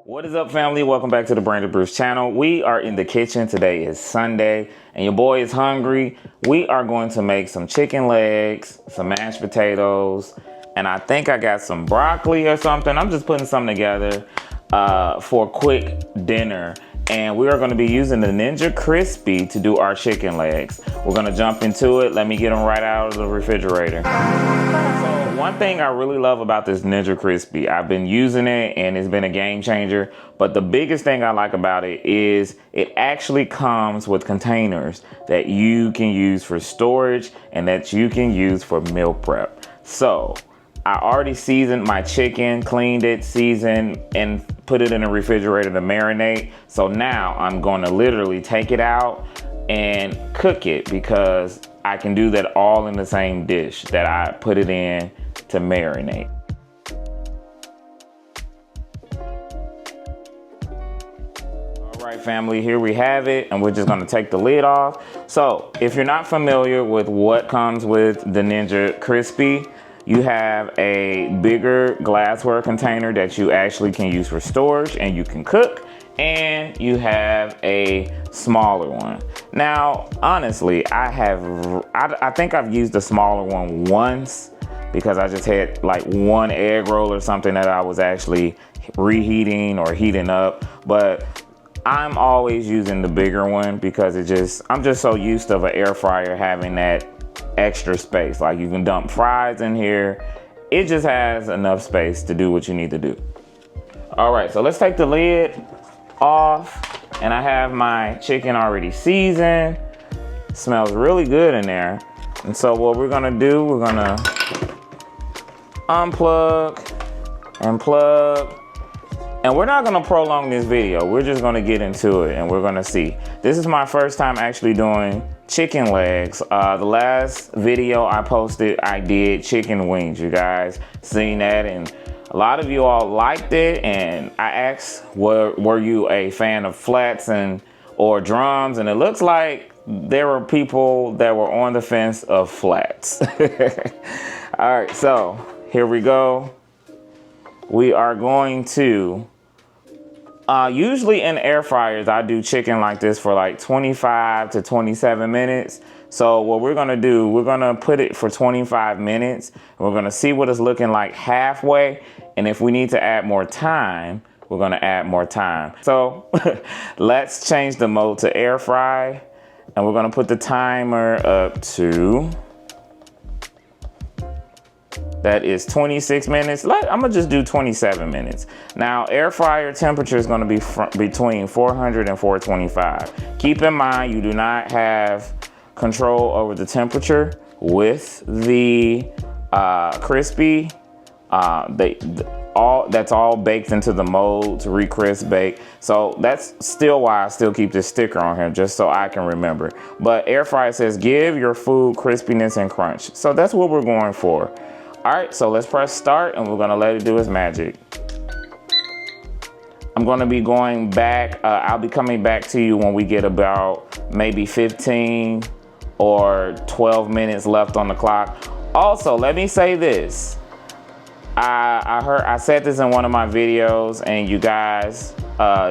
What is up, family? Welcome back to the brandonbrews channel. We are in the kitchen. Today is Sunday and your boy is hungry. We are going to make some chicken legs, some mashed potatoes, and I think I got some broccoli or something. I'm just putting something together for a quick dinner. And we are going to be using the Ninja Crispi to do our chicken legs. We're going to jump into it. Let me get them right out of the refrigerator. So one thing I really love about this Ninja Crispi, I've been using it and it's been a game changer. But the biggest thing I like about it is it actually comes with containers that you can use for storage and that you can use for meal prep. So I already seasoned my chicken, cleaned it, seasoned, and put it in the refrigerator to marinate. So now I'm going to literally take it out and cook it because I can do that all in the same dish that I put it in to marinate. All right, family, here we have it, and we're just going to take the lid off. So if you're not familiar with what comes with the Ninja Crispi, you have a bigger glassware container that you actually can use for storage and you can cook, and you have a smaller one. Now, honestly, I think I've used the smaller one once because I just had like one egg roll or something that I was actually reheating or heating up, but I'm always using the bigger one because I'm just so used to an air fryer having that extra space. Like you can dump fries in here. It just has enough space to do what you need to do. All right, so let's take the lid off, and I have my chicken already seasoned. It smells really good in there. And so what we're gonna do, we're gonna unplug and plug. And we're not gonna prolong this video. We're just gonna get into it and we're gonna see. This is my first time actually doing chicken legs. The last video I posted, I did chicken wings. You guys seen that, and a lot of you all liked it. And I asked, were you a fan of flats or drums? And it looks like there were people that were on the fence of flats. All right, so here we go. We are going to, usually in air fryers, I do chicken like this for like 25 to 27 minutes. So what we're gonna do, we're gonna put it for 25 minutes. We're gonna see what it's looking like halfway. And if we need to add more time, we're gonna add more time. So let's change the mode to air fry. And we're gonna put the timer up to, that is 26 minutes. I'm gonna just do 27 minutes. Now, air fryer temperature is gonna be between 400 and 425. Keep in mind, you do not have control over the temperature with the Crispi. That's all baked into the mold to re-crisp bake. So that's still why I still keep this sticker on here, just so I can remember. But air fryer says, give your food crispiness and crunch. So that's what we're going for. All right, so let's press start and we're gonna let it do its magic. I'm gonna be going back, I'll be coming back to you when we get about maybe 15 or 12 minutes left on the clock. Also, let me say this. I said this in one of my videos and you guys,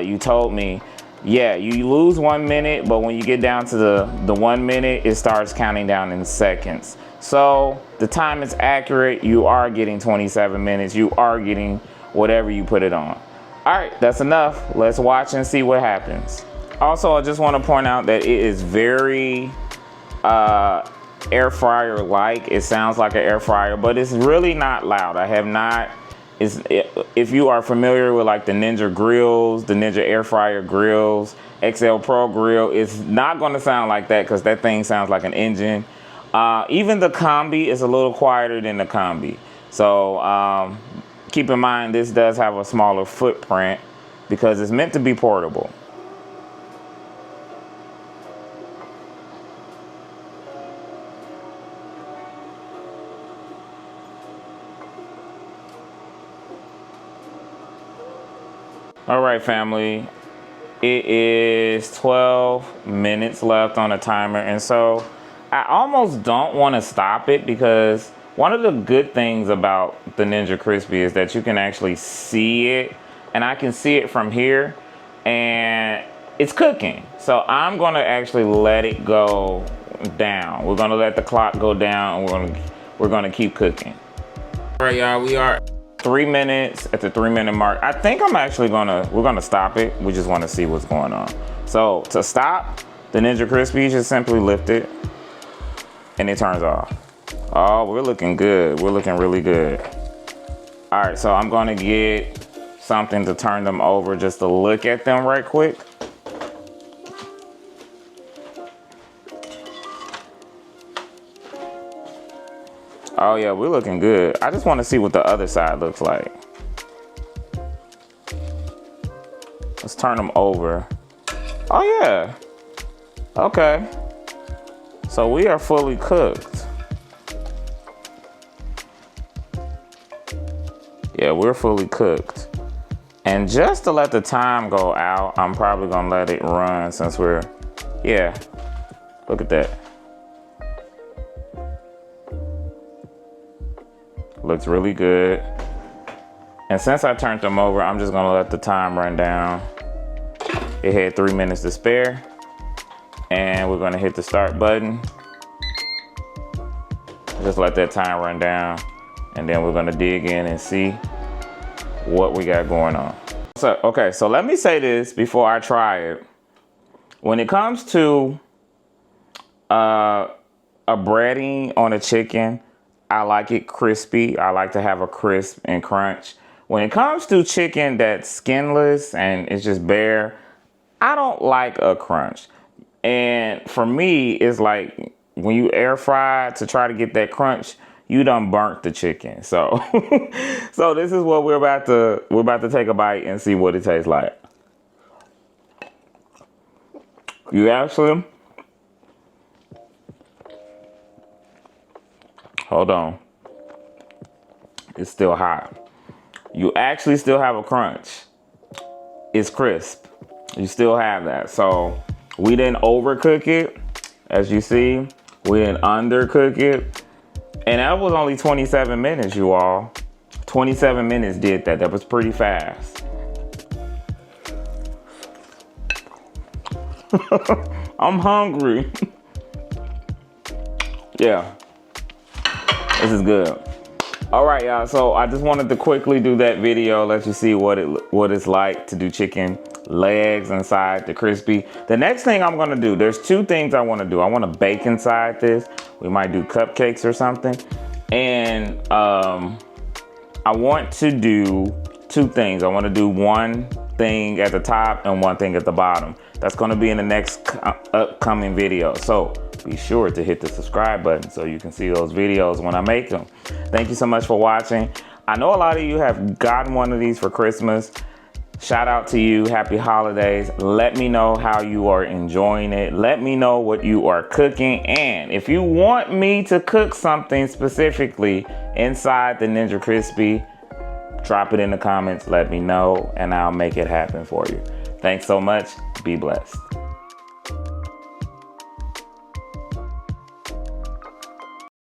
you told me, yeah, you lose 1 minute, but when you get down to the 1 minute, it starts counting down in seconds. So the time is accurate. You are getting 27 minutes. You are getting whatever you put it on. All right, that's enough. Let's watch and see what happens. Also, I just want to point out that it is very air fryer like. It sounds like an air fryer, but it's really not loud. I have not. If you are familiar with like the Ninja grills, the Ninja air fryer grills, XL Pro grill, it's not going to sound like that because that thing sounds like an engine. Even the Combi is a little quieter than the Combi. So keep in mind, this does have a smaller footprint because it's meant to be portable. All right, family, it is 12 minutes left on the timer. And so I almost don't want to stop it because one of the good things about the Ninja Crispi is that you can actually see it and I can see it from here, and it's cooking. So I'm gonna actually let it go down. We're gonna let the clock go down, and we're gonna keep cooking. All right, y'all, we are 3 minutes at the 3-minute mark. I think we're gonna stop it. We just wanna see what's going on. So to stop the Ninja Crispi, you just simply lift it and it turns off. Oh, we're looking good. We're looking really good. All right, so I'm gonna get something to turn them over just to look at them right quick. Oh yeah, we're looking good. I just want to see what the other side looks like. Let's turn them over. Oh yeah. Okay. So we are fully cooked. Yeah, we're fully cooked. And just to let the time go out, I'm probably gonna let it run since yeah, look at that. Looks really good. And since I turned them over, I'm just gonna let the time run down. It had 3 minutes to spare. And we're gonna hit the start button. Just let that time run down. And then we're gonna dig in and see what we got going on. So, okay, so let me say this before I try it. When it comes to a breading on a chicken, I like it crispy. I like to have a crisp and crunch. When it comes to chicken that's skinless and it's just bare, I don't like a crunch. And for me, it's like when you air fry to try to get that crunch, you done burnt the chicken. So, so this is what we're about to take a bite and see what it tastes like. You actually, hold on. It's still hot. You actually still have a crunch. It's crisp. You still have that. So we didn't overcook it. As you see, we didn't undercook it. And that was only 27 minutes, you all. 27 minutes did that. That was pretty fast. I'm hungry. Yeah. This is good. All right, y'all. So I just wanted to quickly do that video, let you see what it's like to do chicken legs inside the Crispi. The next thing I'm gonna do, there's 2 things I wanna do. I wanna bake inside this. We might do cupcakes or something. And I want to do 2 things. I wanna do one thing at the top and one thing at the bottom. That's gonna be in the next upcoming video. So be sure to hit the subscribe button so you can see those videos when I make them. Thank you so much for watching. I know a lot of you have gotten one of these for Christmas. Shout out to you. Happy holidays. Let me know how you are enjoying it. Let me know what you are cooking. And if you want me to cook something specifically inside the Ninja Crispi, drop it in the comments. Let me know and I'll make it happen for you. Thanks so much. Be blessed.